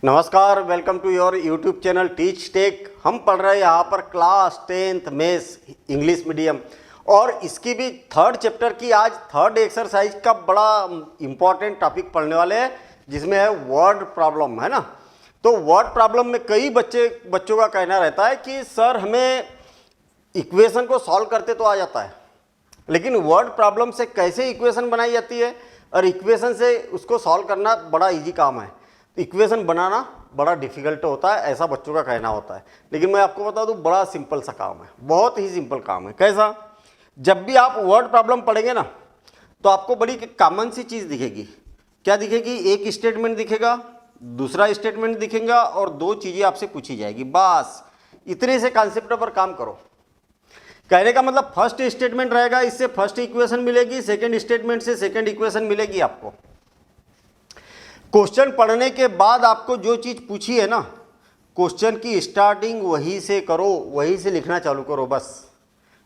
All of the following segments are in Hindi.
नमस्कार, welcome to your YouTube channel Teach Tech. हम पढ़ रहे हैं यहाँ पर class 10th maths English medium और इसकी भी थर्ड चैप्टर की आज थर्ड एक्सरसाइज का बड़ा इम्पॉर्टेंट टॉपिक पढ़ने वाले हैं जिसमें है वर्ड प्रॉब्लम, है ना। तो वर्ड प्रॉब्लम में कई बच्चों का कहना रहता है कि सर हमें इक्वेशन को सॉल्व करते तो आ जाता है, लेकिन वर्ड प्रॉब्लम से कैसे इक्वेशन बनाई जाती है और इक्वेशन से उसको सॉल्व करना बड़ा इजी काम है। इक्वेशन बनाना बड़ा डिफिकल्ट होता है, ऐसा बच्चों का कहना होता है। लेकिन मैं आपको बता दूं बड़ा सिंपल सा काम है, बहुत ही सिंपल काम है। कैसा? जब भी आप वर्ड प्रॉब्लम पढ़ेंगे ना तो आपको बड़ी कॉमन सी चीज़ दिखेगी। क्या दिखेगी? एक स्टेटमेंट दिखेगा, दूसरा स्टेटमेंट दिखेगा और दो चीज़ें आपसे पूछी जाएगी। बस इतने से कॉन्सेप्ट पर काम करो। कहने का मतलब फर्स्ट स्टेटमेंट रहेगा, इससे फर्स्ट इक्वेशन मिलेगी, सेकेंड स्टेटमेंट से सेकेंड इक्वेशन मिलेगी। आपको क्वेश्चन पढ़ने के बाद आपको जो चीज़ पूछी है ना, क्वेश्चन की स्टार्टिंग वहीं से करो, वहीं से लिखना चालू करो बस।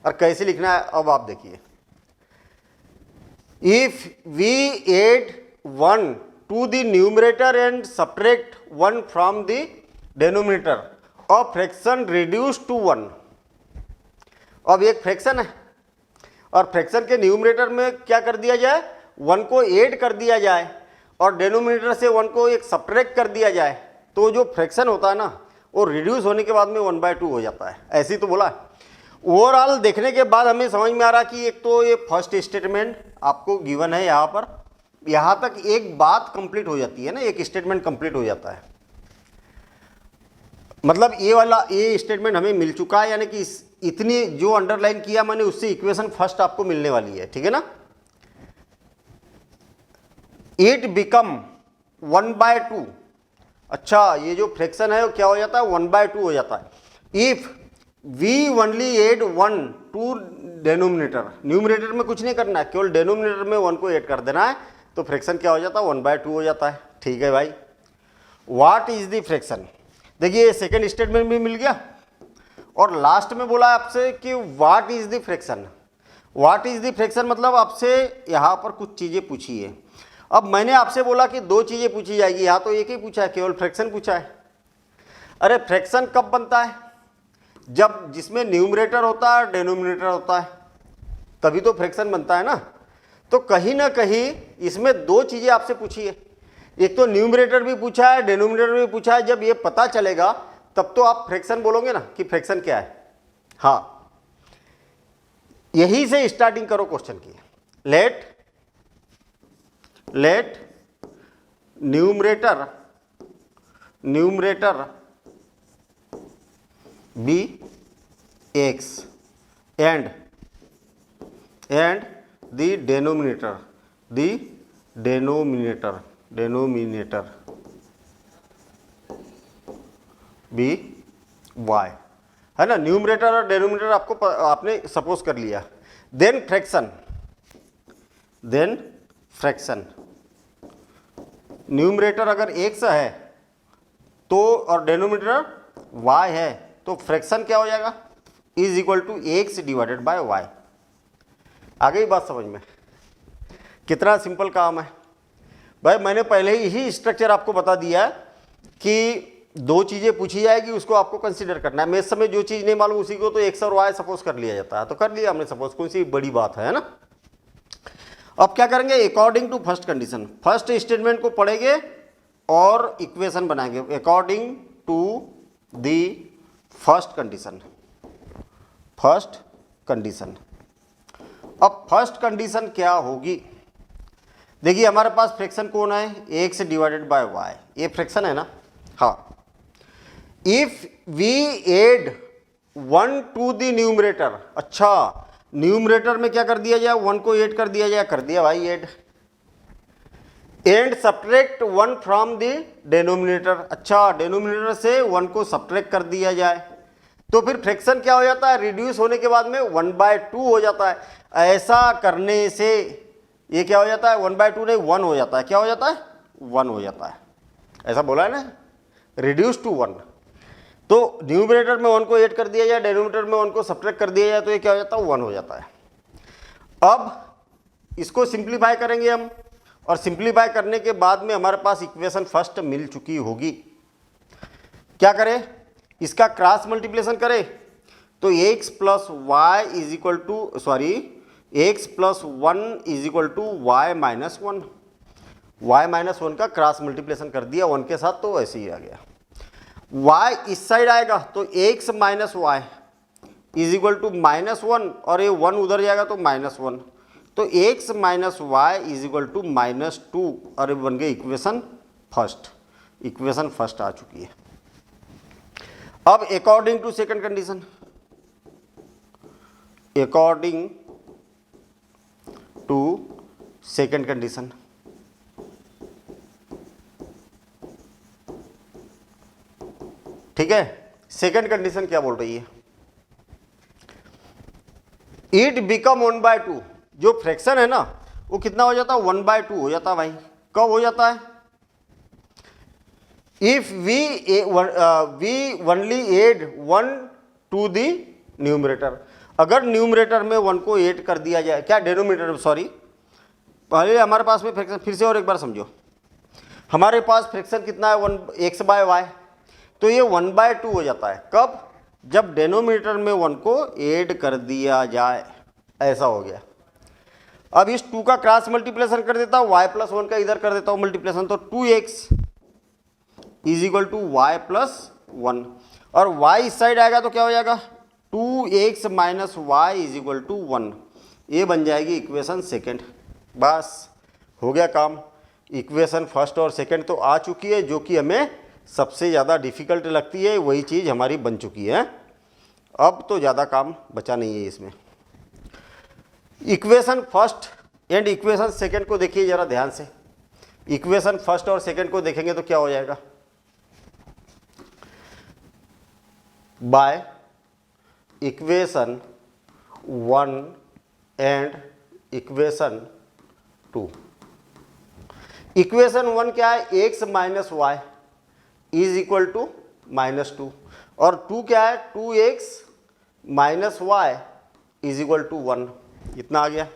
और कैसे लिखना है अब आप देखिए। If we add 1 to the numerator and subtract 1 from the denominator, a fraction reduce to 1। अब एक फ्रैक्शन है और फ्रैक्शन के न्यूमरेटर में क्या कर दिया जाए? 1 को ऐड कर दिया जाए और डिनोमिनेटर से 1 को एक सब्ट्रैक्ट कर दिया जाए, तो जो फ्रैक्शन होता है ना वो रिड्यूस होने के बाद में 1/2 हो जाता है। ऐसे ही तो बोला। ओवरऑल देखने के बाद हमें समझ में आ रहा कि एक तो ये फर्स्ट स्टेटमेंट आपको गिवन है, यहाँ पर यहाँ तक एक बात कंप्लीट हो जाती है ना, एक स्टेटमेंट कंप्लीट हो जाता है। मतलब ये स्टेटमेंट हमें मिल चुका है, यानी कि इतनी जो अंडरलाइन किया मैंने उससे इक्वेशन फर्स्ट आपको मिलने वाली है। ठीक है ना। It become 1/2। अच्छा, ये जो फ्रैक्शन है वो क्या हो जाता है? 1/2 हो जाता है। If we only add 1 to denominator, numerator में कुछ नहीं करना है, केवल डिनोमिनेटर में 1 को ऐड कर देना है, तो फ्रैक्शन क्या हो जाता है? 1/2 हो जाता है। ठीक है भाई। What is the fraction? देखिए सेकेंड स्टेटमेंट भी मिल गया और लास्ट में बोला आपसे कि what is the fraction. What is the fraction मतलब आपसे यहाँ पर कुछ चीज़ें पूछी है। अब मैंने आपसे बोला कि दो चीज़ें पूछी जाएगी, यहाँ तो एक ही पूछा है, केवल फ्रैक्शन पूछा है। अरे फ्रैक्शन कब बनता है? जब जिसमें न्यूमरेटर होता है, डिनोमिनेटर होता है, तभी तो फ्रैक्शन बनता है ना। तो कहीं ना कहीं इसमें दो चीज़ें आपसे पूछी है, एक तो न्यूमरेटर भी पूछा है, डिनोमिनेटर भी पूछा है। जब ये पता चलेगा तब तो आप फ्रैक्शन बोलोगे ना कि फ्रैक्शन क्या है। हाँ, यही से स्टार्टिंग करो क्वेश्चन की। Let numerator be x and the denominator be y, है ना। न्यूमरेटर और डिनोमिनेटर आपने सपोज कर लिया। देन फ्रैक्शन न्यूमरेटर अगर x है तो और डिनोमिनेटर y है तो फ्रैक्शन क्या हो जाएगा? Is equal to x divided by y। आ गई बात समझ में? कितना सिंपल काम है भाई। मैंने पहले ही स्ट्रक्चर आपको बता दिया है कि दो चीज़ें पूछी जाएगी, उसको आपको कंसीडर करना है। मेरे समय जो चीज़ नहीं मालूम उसी को तो x और y सपोज कर लिया जाता है, तो कर लिया हमने सपोज। कौन सी बड़ी बात है ना। अब क्या करेंगे? According to first condition, first statement को पढ़ेंगे और इक्वेशन बनाएंगे according to the first condition. अब फर्स्ट कंडीशन क्या होगी? देखिए हमारे पास फ्रैक्शन कौन है? x डिवाइडेड बाय y, ये फ्रैक्शन है ना। हाँ, if we add 1 to the numerator. अच्छा, न्यूमरेटर में क्या कर दिया जाए? 1 को ऐड कर दिया जाए। कर दिया भाई add. And subtract 1 from the denominator. अच्छा, डिनोमिनेटर से 1 को सब्ट्रैक्ट कर दिया जाए तो फिर फ्रैक्शन क्या हो जाता है? रिड्यूस होने के बाद में 1/2 हो जाता है। ऐसा करने से ये क्या हो जाता है? 1/2 नहीं 1 हो जाता है। क्या हो जाता है? 1 हो जाता है। ऐसा बोला है ना, रिड्यूस टू 1। तो न्यूमरेटर में 1 को ऐड कर दिया जाए, डिनोमिनेटर में 1 को सब्ट्रैक्ट कर दिया जाए, तो ये क्या हो जाता है? 1 हो जाता है। अब इसको सिंप्लीफाई करेंगे हम, और सिंप्लीफाई करने के बाद में हमारे पास इक्वेशन फर्स्ट मिल चुकी होगी। क्या करें, इसका क्रॉस मल्टीप्लिकेशन करें तो x plus y is equal to x plus 1 is equal to y minus 1, y minus 1 का क्रॉस मल्टीप्लिकेशन कर दिया 1 के साथ, तो ऐसे ही आ गया। y इस साइड आएगा तो x minus y is equal to -1 और ये 1 उधर जाएगा तो -1, तो x minus y is equal to -2 और ये बन गई इक्वेशन फर्स्ट। इक्वेशन फर्स्ट आ चुकी है। अब according to second condition, according to second condition, ठीक है। सेकंड कंडीशन क्या बोल रही है, इट बिकम 1/2, जो फ्रैक्शन है ना वो कितना हो जाता है, 1/2 हो जाता है भाई। कब हो जाता है, if we only add 1 to the numerator, अगर न्यूमरेटर में 1 को ऐड कर दिया जाए, क्या डेनोमिनेटर में, सॉरी पहले हमारे पास में फ्रैक्शन, फिर से और एक बार समझो, हमारे पास फ्रैक्शन कितना है 1 x/y, तो ये 1/2 हो जाता है। कब, जब डेनोमिनेटर में 1 को ऐड कर दिया जाए, ऐसा हो गया। अब इस 2 का क्रॉस मल्टीप्लिकेशन कर देता हूँ, y प्लस 1 का इधर कर देता हूँ मल्टीप्लिकेशन, तो 2x is equal to y plus 1 और y इस साइड आएगा तो क्या हो जाएगा 2x minus y is equal to 1, ये बन जाएगी इक्वेशन सेकेंड। बस हो गया काम। इक्वेशन फर्स्ट और सेकेंड तो आ चुकी है, जो कि हमें सबसे ज़्यादा डिफ़िकल्ट लगती है, वही चीज़ हमारी बन चुकी है। अब तो ज़्यादा काम बचा नहीं है इसमें। Equation first and equation second को देखिए ज़रा ध्यान से। इक्वेशन फर्स्ट और सेकेंड को देखेंगे तो क्या हो जाएगा, by equation 1 and equation 2। Equation 1 क्या है, x minus y is equal to -2 और 2 क्या है 2x minus y is equal to 1, इतना आ गया।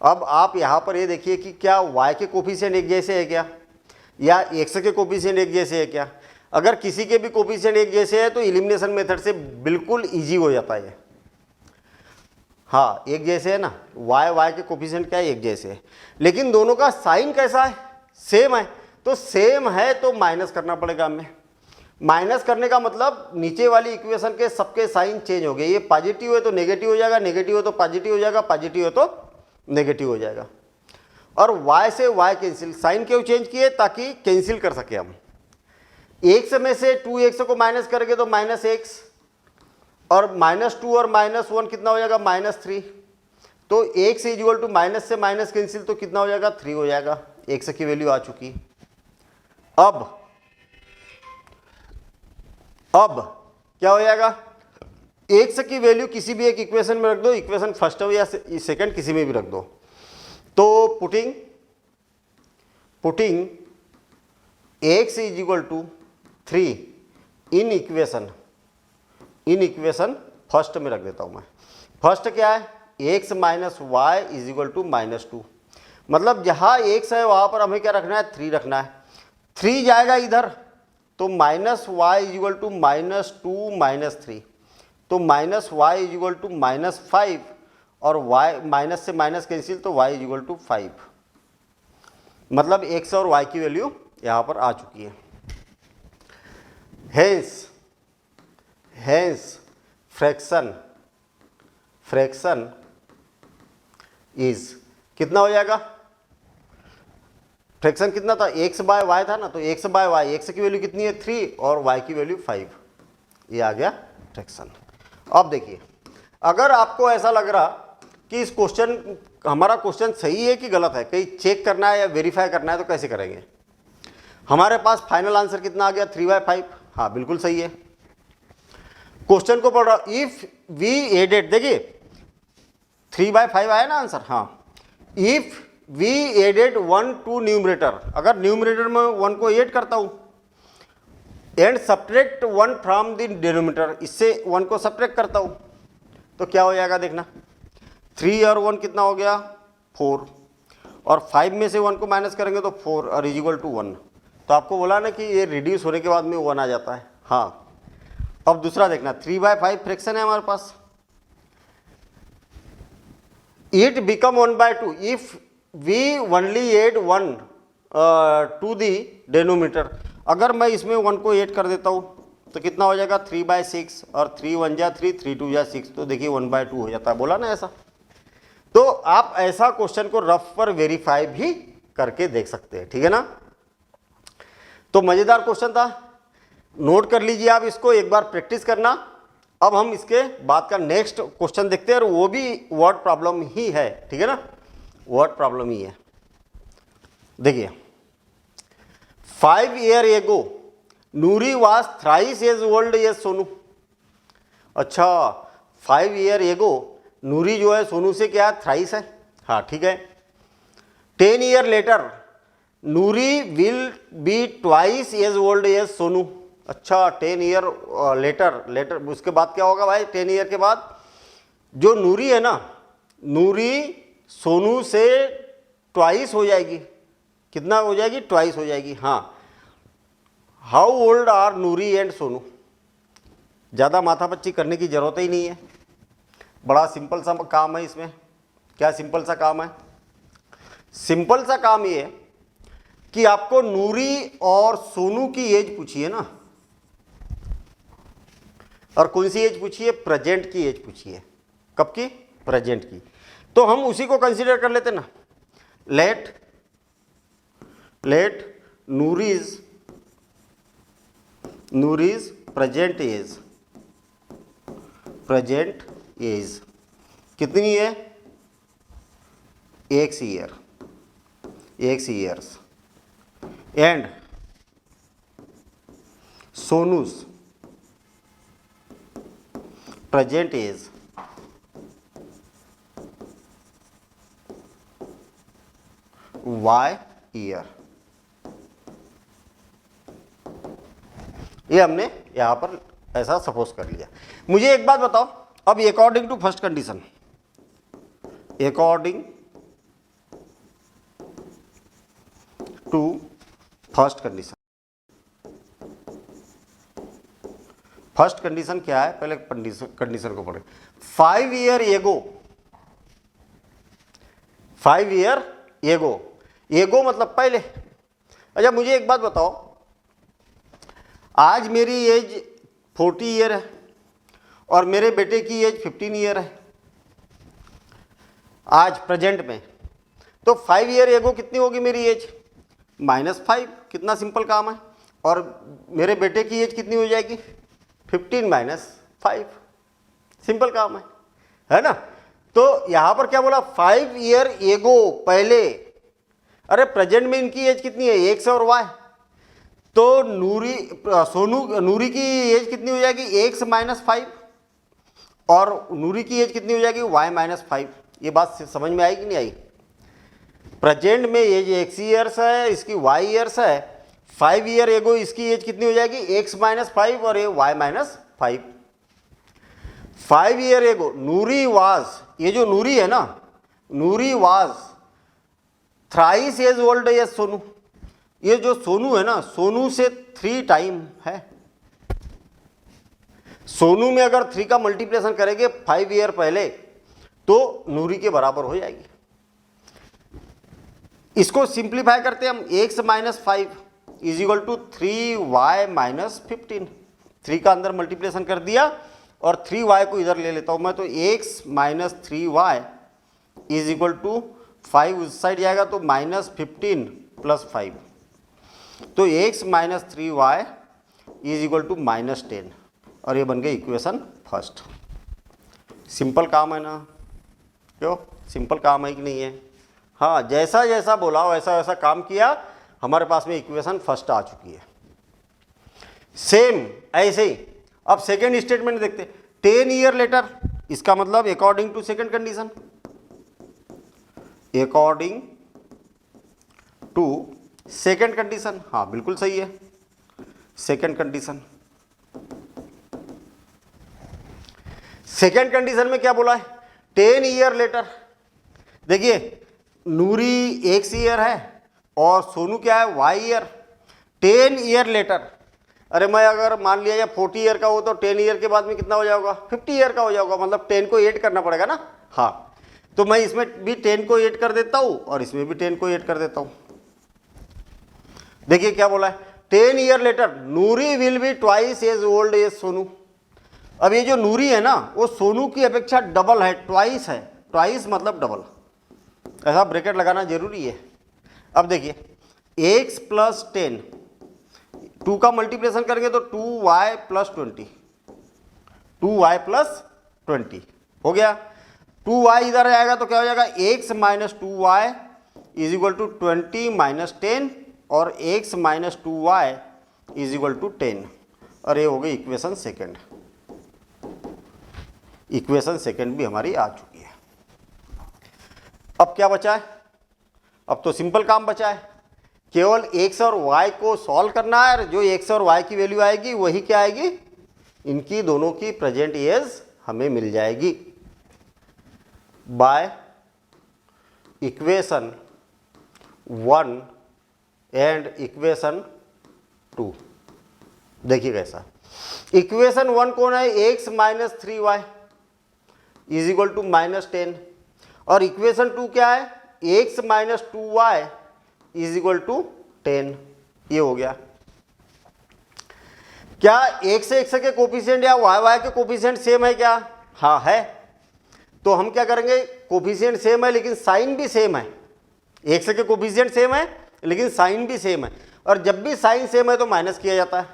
अब आप यहाँ पर ये देखिए कि क्या y के कोफिशिएंट एक जैसे है क्या, या x के कोफिशिएंट एक जैसे है क्या। अगर किसी के भी कोफिशिएंट एक जैसे है तो एलिमिनेशन मेथड से बिल्कुल इजी हो जाता है। हाँ एक जैसे है ना, y के कोफिशिएंट क्या है, एक जैसे है, लेकिन दोनों का साइन कैसा है, सेम है। तो सेम है तो माइनस करना पड़ेगा हमें। माइनस करने का मतलब नीचे वाली इक्वेशन के सबके साइन चेंज हो गए। ये पॉजिटिव है तो नेगेटिव हो जाएगा, नेगेटिव हो तो पॉजिटिव हो जाएगा, पॉजिटिव हो तो नेगेटिव हो जाएगा। और y से y कैंसिल, साइन क्यों चेंज किए, ताकि कैंसिल कर सके हम। x में से 2x को माइनस करेंगे तो -x और -2 और -1 कितना हो जाएगा -3। तो x is equal to minus से माइनस कैंसिल तो कितना हो जाएगा 3 हो जाएगा। x की वैल्यू आ चुकी। अब क्या हो जाएगा, x की वैल्यू किसी भी एक इक्वेशन में रख दो, इक्वेशन फर्स्ट हो या सेकंड किसी में भी रख दो। तो putting x is equal to 3 in equation first में रख देता हूं मैं। फर्स्ट क्या है, x minus y is equal to -2, मतलब जहां x है वहां पर हमें क्या रखना है 3 रखना है। 3 जाएगा इधर तो -y इज इक्वल टू -2 -3, तो -y इज इक्वल टू -5 और y माइनस से माइनस कैंसिल तो y इज इक्वल टू 5, मतलब x और y की वैल्यू यहाँ पर आ चुकी है। हेंस फ्रैक्शन इज कितना हो जाएगा, फ्रैक्शन कितना था x/y था ना, तो x/y, x की वैल्यू कितनी है 3 और y की वैल्यू 5, ये आ गया फ्रैक्शन। अब देखिए अगर आपको ऐसा लग रहा कि इस क्वेश्चन हमारा क्वेश्चन सही है कि गलत है, कहीं चेक करना है या वेरीफाई करना है, तो कैसे करेंगे। हमारे पास फाइनल आंसर कितना आ गया 3/5, हाँ बिल्कुल सही है। क्वेश्चन को पढ़ रहा, इफ वी एडेड, देखिए 3/5 आया ना आंसर, हाँ। If we added 1 to numerator, अगर न्यूमरेटर में 1 को ऐड करता हूं and subtract 1 from the denominator, इससे 1 को सब्ट्रैक्ट करता हूं तो क्या हो जाएगा देखना, 3 और 1 कितना हो गया 4 और 5 में से 1 को माइनस करेंगे तो 4 और इज इक्वल टू 1, तो आपको बोला ना कि ये रिड्यूस होने के बाद में 1 आ जाता है। हाँ, अब दूसरा देखना, 3/5 फ्रैक्शन है हमारे पास। It become 1/2 if we only add 1 to the denominator. अगर मैं इसमें 1 को ऐड कर देता हूँ तो कितना हो जाएगा 3/6, और 3 1 जा 3, 3 2 जा 6, तो देखिए 1/2 हो जाता है। बोला ना ऐसा। तो आप ऐसा क्वेश्चन को रफ पर वेरीफाई भी करके देख सकते हैं, ठीक है ना। तो मजेदार क्वेश्चन था, नोट कर लीजिए आप इसको, एक बार प्रैक्टिस करना। अब हम इसके बाद का नेक्स्ट क्वेश्चन देखते हैं, और वो भी वर्ड प्रॉब्लम ही है, ठीक है ना, वर्ड प्रॉब्लम ही है। देखिए, 5 years ago Noori was thrice as old as Sonu. अच्छा, 5 years ago नूरी जो है सोनू से क्या है, थ्राइस है। हाँ ठीक है। 10 years later Noori will be twice as old as Sonu. अच्छा, 10 years लेटर उसके बाद क्या होगा भाई, 10 years के बाद जो नूरी है ना, नूरी सोनू से ट्वाइस हो जाएगी। कितना हो जाएगी, ट्वाइस हो जाएगी। हाँ, how old are Noori and Sonu. ज़्यादा माथापच्ची करने की ज़रूरत ही नहीं है, बड़ा सिंपल सा काम है इसमें। क्या सिंपल सा काम है, सिंपल सा काम ये है कि आपको नूरी और सोनू की एज पूछिए ना, और कौन सी एज पूछिए, प्रेजेंट की एज पूछिए। कब की, प्रेजेंट की। तो हम उसी को कंसीडर कर लेते ना। लेट नूरीज प्रेजेंट एज कितनी है, x years and Sonu's present age y year। ये हमने यहां पर ऐसा सपोज कर लिया। मुझे एक बात बताओ, अब according to first condition, according to first condition, first condition क्या है, पहले कंडीशन को पढ़े। 5 years ago, 5 years ago, एगो मतलब पहले। अच्छा, मुझे एक बात बताओ, आज मेरी एज 40 years है और मेरे बेटे की एज 15 years है आज प्रेजेंट में, तो 5 years ago कितनी होगी मेरी एज, -5। कितना सिंपल काम है। और मेरे बेटे की एज कितनी हो जाएगी, 15 - 5। सिंपल काम है ना। तो यहां पर क्या बोला, 5 years ago पहले। अरे प्रेजेंट में इनकी एज कितनी है, x और y, तो नूरी की एज कितनी हो जाएगी, x - 5, और नूरी की एज कितनी हो जाएगी, y - 5। ये बात समझ में आई कि नहीं आई। प्रेजेंट में एज x ईयर्स है, इसकी y ईयर्स है। 5 years ago इसकी एज कितनी हो जाएगी, x - 5 और ये y - 5। 5 years ago Noori was, ये जो नूरी है ना, Noori was thrice as old as Sonu. ये जो सोनू है ना, सोनू से 3 टाइम है। सोनू में अगर 3 का मल्टीप्लिकेशन करेंगे 5 years पहले, तो नूरी के बराबर हो जाएगी। इसको सिंप्लीफाई करते हैं हम, x - 5 = 3y - 15। 3 का अंदर मल्टीप्लिकेशन कर दिया और 3y को इधर ले लेता हूं मैं, तो x - 3y = 5 उस साइड जाएगा तो -15 + 5, तो x - 3y = -10, और ये बन गई इक्वेशन फर्स्ट। सिंपल काम है ना, क्यों सिंपल काम है कि नहीं है। हाँ, जैसा जैसा बोला वैसा वैसा काम किया, हमारे पास में इक्वेशन फर्स्ट आ चुकी है। सेम ऐसे ही अब सेकेंड स्टेटमेंट देखते, 10 years later, इसका मतलब according to second condition, according to second condition. हाँ बिल्कुल सही है, सेकेंड कंडीशन। सेकेंड कंडीशन में क्या बोला है, 10 years later। देखिए, नूरी x ईयर है और सोनू क्या है, y ईयर। 10 ईयर लेटर, अरे मैं अगर मान लिया या 40 ईयर का हो तो 10 ईयर के बाद में कितना हो जाएगा, 50 ईयर का हो जाएगा, मतलब 10 को 8 करना पड़ेगा ना। हाँ, तो मैं इसमें भी 10 को 8 कर देता हूँ और इसमें भी 10 को 8 कर देता हूँ। देखिए क्या बोला है, 10 year later Noori will be twice as old as Sonu. अब ये जो नूरी है ना वो सोनू की अपेक्षा डबल है, ट्वाइस है, ट्वाइस मतलब डबल, ऐसा ब्रैकेट लगाना जरूरी है। अब देखिए x प्लस 10, 2 का मल्टीप्लिकेशन करेंगे तो 2y प्लस 20, 2y प्लस 20 हो गया। 2y इधर आएगा तो क्या हो जाएगा, x minus 2y is equal to 20 minus 10 और x minus 2y is equal to 10, और ये हो गई इक्वेशन सेकेंड। इक्वेशन सेकेंड भी हमारी आ चुकी है। अब क्या बचा है, अब तो सिंपल काम बचा है, केवल x और y को सॉल्व करना है, और जो x और y की वैल्यू आएगी वही क्या आएगी, इनकी दोनों की प्रेजेंट एज हमें मिल जाएगी बाय इक्वेशन 1 एंड इक्वेशन 2। देखिए कैसा, इक्वेशन 1 कौन है, x minus 3y is equal to minus 10, और इक्वेशन 2 क्या है, x minus 2y is equal to 10। ये हो गया। क्या x के कोफिशिएंट या y के कोफिशिएंट सेम है क्या, हाँ है। तो हम क्या करेंगे, कोफिशिएंट सेम है लेकिन साइन भी सेम है, x के कोफिशिएंट सेम है लेकिन साइन भी सेम है, और जब भी साइन सेम है तो माइनस किया जाता है,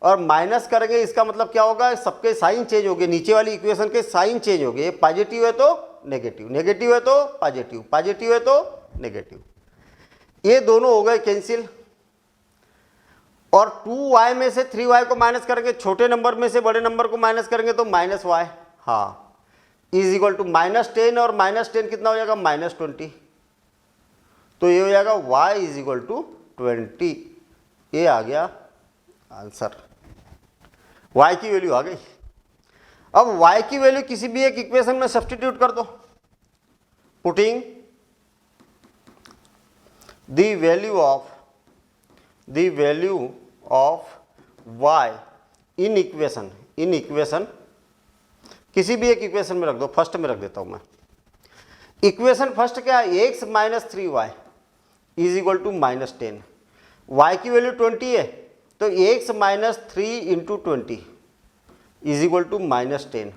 और माइनस करेंगे इसका मतलब क्या होगा, सबके साइन चेंज हो गए, नीचे वाली इक्वेशन के साइन चेंज हो गए, पॉजिटिव है तो नेगेटिव, नेगेटिव है तो पॉजिटिव, पॉजिटिव है तो नेगेटिव, ये दोनों हो गए कैंसिल। और 2y में से 3y को माइनस करेंगे, छोटे नंबर में से बड़े नंबर को माइनस करेंगे तो माइनस y, हाँ, इज इक्वल टू माइनस 10, और माइनस 10 कितना हो जाएगा, माइनस 20, तो ये हो जाएगा y इज इक्वल टू 20। ये आ गया आंसर, y की वैल्यू आ गई। अब y की वैल्यू किसी भी एक इक्वेशन में सब्स्टिट्यूट कर दो, putting the value of y in equation किसी भी एक इक्वेशन में रख दो, फर्स्ट में रख देता हूं मैं। इक्वेशन फर्स्ट क्या है, x minus 3y is equal to minus 10, y की वैल्यू 20 है तो x minus 3 into 20 is equal to minus 10,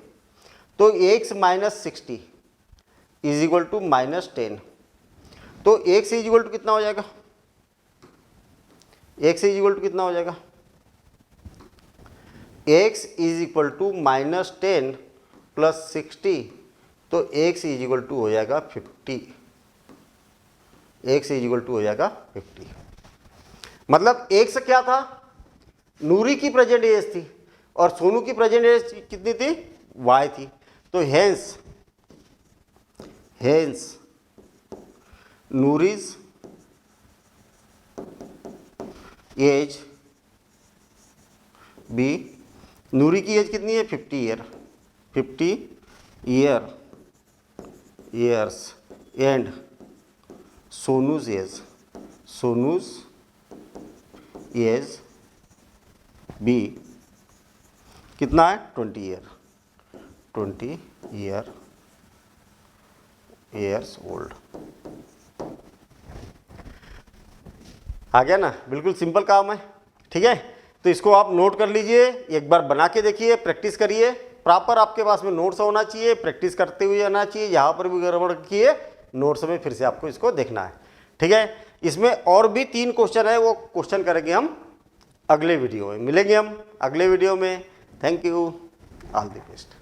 तो x minus 60 is equal to minus 10, तो x इज इक्वल टू कितना हो जाएगा, x इज इक्वल टू कितना हो जाएगा, x is equal to minus 10 plus 60, तो x इज इक्वल टू हो जाएगा 50, x इज इक्वल टू हो जाएगा 50। मतलब x क्या था, नूरी की प्रेजेंट एज थी और सोनू की प्रेजेंट एज कितनी थी, y थी, तो hence Noori's age be, Noori की एज कितनी है, 50 years and Sonu's age be कितना है, 20 ईयर्स ओल्ड। आ गया ना, बिल्कुल सिंपल काम है, ठीक है। तो इसको आप नोट कर लीजिए, एक बार बना के देखिए, प्रैक्टिस करिए, प्रॉपर आपके पास में नोट्स होना चाहिए, प्रैक्टिस करते हुए आना चाहिए, यहाँ पर भी गड़बड़ किए नोट्स में फिर से आपको इसको देखना है, ठीक है। इसमें और भी 3 क्वेश्चन है, वो क्वेश्चन करेंगे हम अगले वीडियो में, मिलेंगे हम अगले वीडियो में। Thank you, all the best.